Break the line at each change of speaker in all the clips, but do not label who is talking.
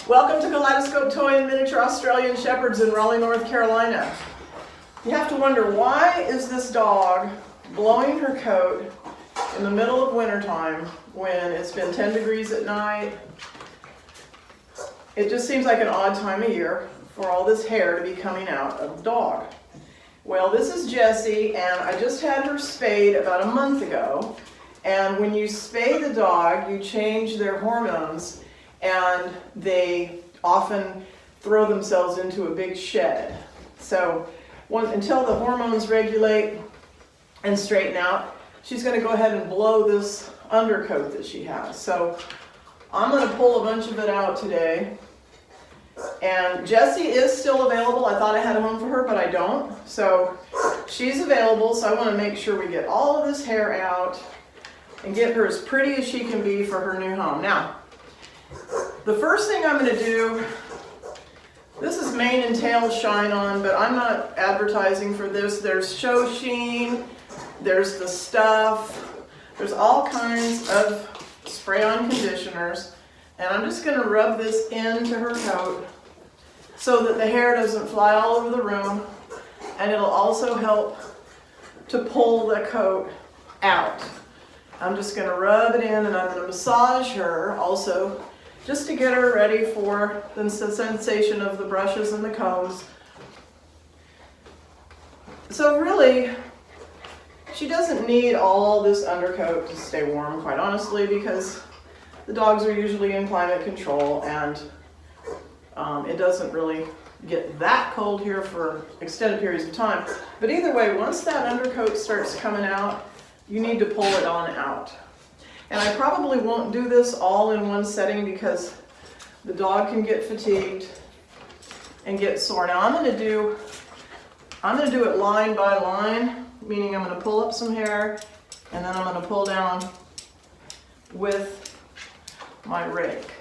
Welcome to Kaleidoscope Toy and Miniature Australian Shepherds in Raleigh, North Carolina. You have to wonder, why is this dog blowing her coat in the middle of wintertime when it's been 10 degrees at night? It just seems like an odd time of year for all this hair to be coming out of the dog. Well, this is Jessie, and I just had her spayed about a month ago. And when you spay the dog, you change their hormones, and they often throw themselves into a big shed. So until the hormones regulate and straighten out, she's going to go ahead and blow this undercoat that she has. So I'm going to pull a bunch of it out today. And Jessie is still available. I thought I had a home for her, but I don't. So she's available, so I want to make sure we get all of this hair out and get her as pretty as she can be for her new home. Now, the first thing I'm going to do, this is mane and tail shine on, but I'm not advertising for this. There's show sheen, there's the stuff, there's all kinds of spray-on conditioners, and I'm just going to rub this into her coat so that the hair doesn't fly all over the room, and it'll also help to pull the coat out. I'm just going to rub it in, and I'm going to massage her also, just to get her ready for the sensation of the brushes and the combs. So really, she doesn't need all this undercoat to stay warm, quite honestly, because the dogs are usually in climate control, and it doesn't really get that cold here for extended periods of time. But either way, once that undercoat starts coming out, you need to pull it on out. And I probably won't do this all in one setting because the dog can get fatigued and get sore. Now I'm going to do it line by line, meaning I'm going to pull up some hair and then I'm going to pull down with my rake.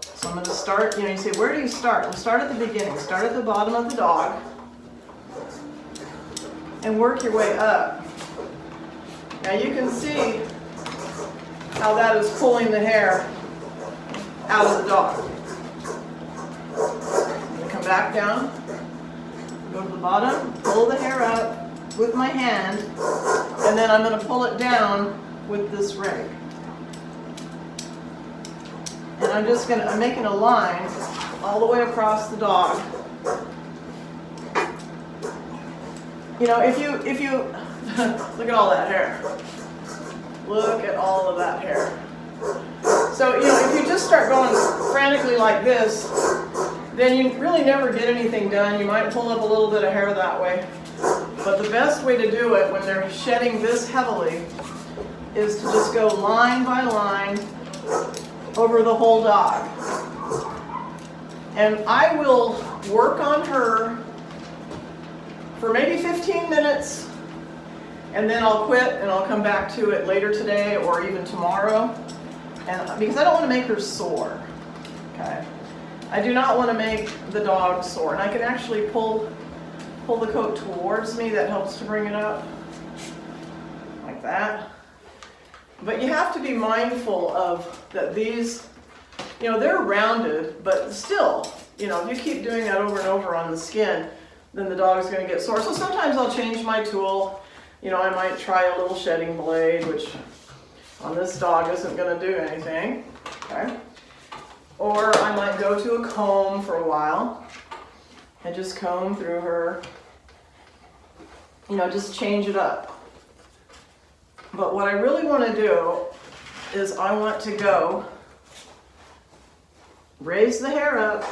So I'm going to start, you say, where do you start? Well, start at the beginning. Start at the bottom of the dog and work your way up. Now you can see how that is pulling the hair out of the dog. I'm going to come back down, go to the bottom, pull the hair up with my hand, and then I'm going to pull it down with this rake. And I'm making a line all the way across the dog. If you look at all that hair. Look at all of that hair. So, if you just start going frantically like this, then you really never get anything done. You might pull up a little bit of hair that way. But the best way to do it when they're shedding this heavily is to just go line by line over the whole dog. And I will work on her for maybe 15 minutes, and then I'll quit and I'll come back to it later today or even tomorrow, and because I don't want to make her sore. Okay, I do not want to make the dog sore, and I can actually pull the coat towards me. That helps to bring it up like that. But you have to be mindful of that these, they're rounded, but still, if you keep doing that over and over on the skin, then the dog is going to get sore. So sometimes I'll change my tool. I might try a little shedding blade, which on this dog isn't going to do anything. Okay. Or I might go to a comb for a while and just comb through her. Just change it up. But what I really want to do is I want to go raise the hair up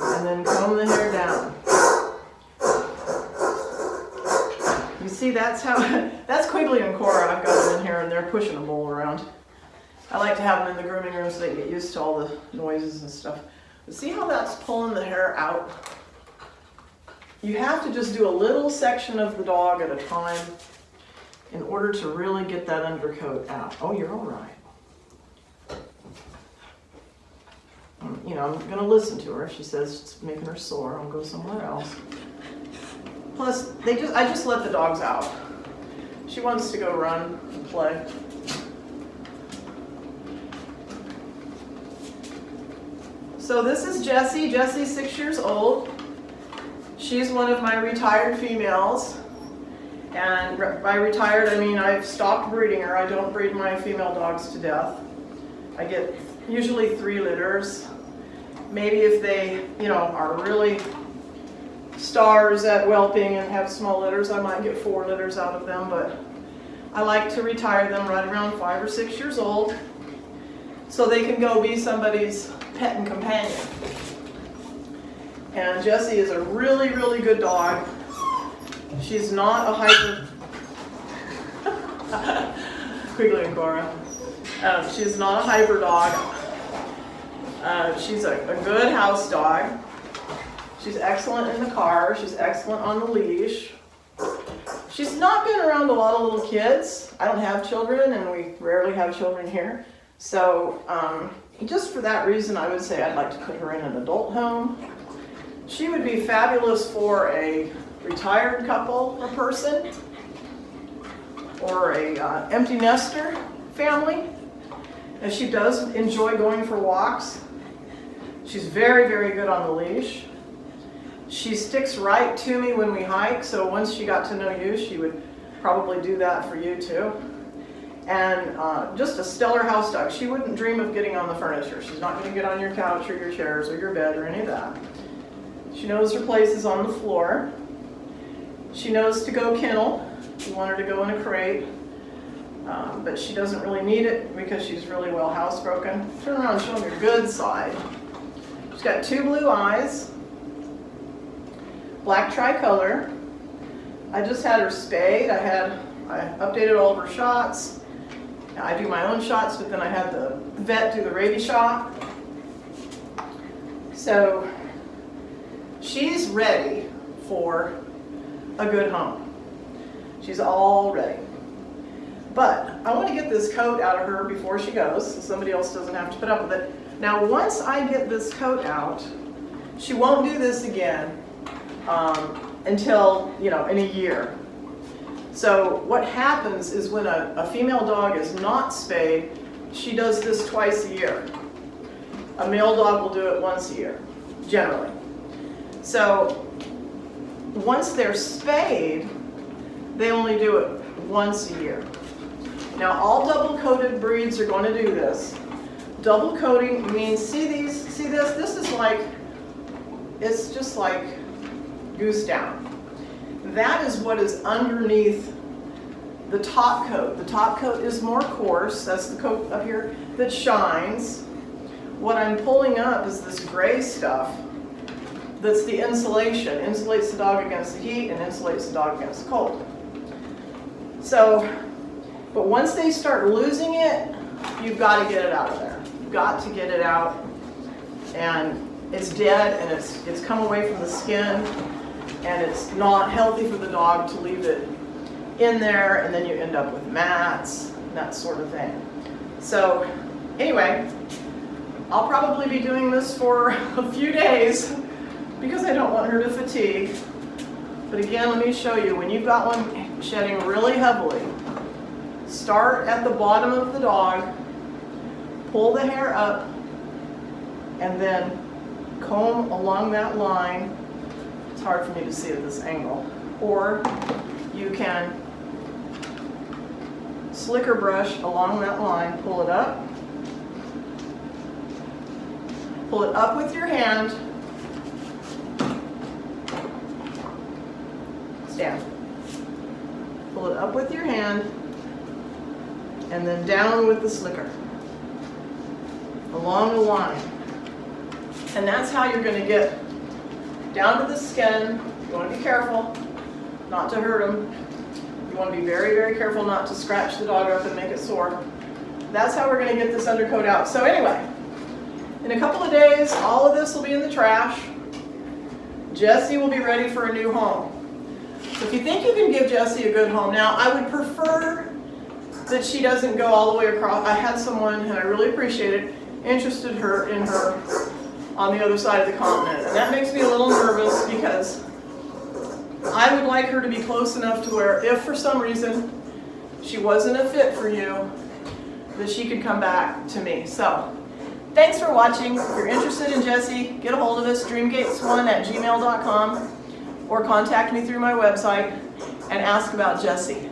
and then comb the hair down. You see, that's Quigley and Cora. I've got them in here and they're pushing a bowl around. I like to have them in the grooming room so they get used to all the noises and stuff. But see how that's pulling the hair out? You have to just do a little section of the dog at a time in order to really get that undercoat out. Oh, you're all right. I'm going to listen to her. She says it's making her sore. I'll go somewhere else. Plus, I just let the dogs out. She wants to go run and play. So this is Jessie. Jessie's 6 years old. She's one of my retired females. And by retired, I mean I've stopped breeding her. I don't breed my female dogs to death. I get usually 3 litters. Maybe if they, are really stars at whelping and have small litters, I might get 4 litters out of them, but I like to retire them right around 5 or 6 years old so they can go be somebody's pet and companion. And Jessie is a really, really good dog. She's not a hyper... Quigley and Cora. She's not a hyper dog. She's a good house dog. She's excellent in the car. She's excellent on the leash. She's not been around a lot of little kids. I don't have children, and we rarely have children here. So just for that reason, I would say I'd like to put her in an adult home. She would be fabulous for a retired couple or person, or a empty nester family. And she does enjoy going for walks. She's very, very good on the leash. She sticks right to me when we hike, so once she got to know you, she would probably do that for you too. And just a stellar house dog. She wouldn't dream of getting on the furniture. She's not going to get on your couch or your chairs or your bed or any of that. She knows her place is on the floor. She knows to go kennel. You want her to go in a crate, but she doesn't really need it because she's really well housebroken. Turn around and show them your good side. She's got 2 blue eyes, black tricolor. I just had her spayed. I updated all of her shots. I do my own shots, but then I had the vet do the rabies shot. So she's ready for a good home. She's all ready. But I want to get this coat out of her before she goes, so somebody else doesn't have to put up with it. Now, once I get this coat out, she won't do this again until, in a year. So what happens is when a female dog is not spayed, she does this twice a year. A male dog will do it once a year, generally. So once they're spayed, they only do it once a year. Now, all double-coated breeds are going to do this. Double coating means, see this? This is like, it's just like goose down. That is what is underneath the top coat. The top coat is more coarse. That's the coat up here that shines. What I'm pulling up is this gray stuff. That's the insulation. Insulates the dog against the heat and insulates the dog against the cold. So, but once they start losing it, you've got to get it out of there. You've got to get it out, and it's dead, and it's come away from the skin, and it's not healthy for the dog to leave it in there, and then you end up with mats, and that sort of thing. So, anyway, I'll probably be doing this for a few days because I don't want her to fatigue. But again, let me show you, when you've got one shedding really heavily, start at the bottom of the dog, pull the hair up, and then comb along that line. It's hard for me to see at this angle. Or you can slicker brush along that line, pull it up with your hand, stand, pull it up with your hand, and then down with the slicker, along the line. And that's how you're going to get down to the skin. You want to be careful not to hurt them. You want to be very, very careful not to scratch the dog up and make it sore. That's how we're going to get this undercoat out. So anyway, in a couple of days, all of this will be in the trash. Jessie will be ready for a new home. So if you think you can give Jessie a good home, now I would prefer that she doesn't go all the way across. I had someone, and I really appreciate it, interested in her on the other side of the continent. And that makes me a little nervous because I would like her to be close enough to where if for some reason she wasn't a fit for you, that she could come back to me. So thanks for watching. If you're interested in Jessie, get a hold of us, dreamgatesone@gmail.com, or contact me through my website and ask about Jessie.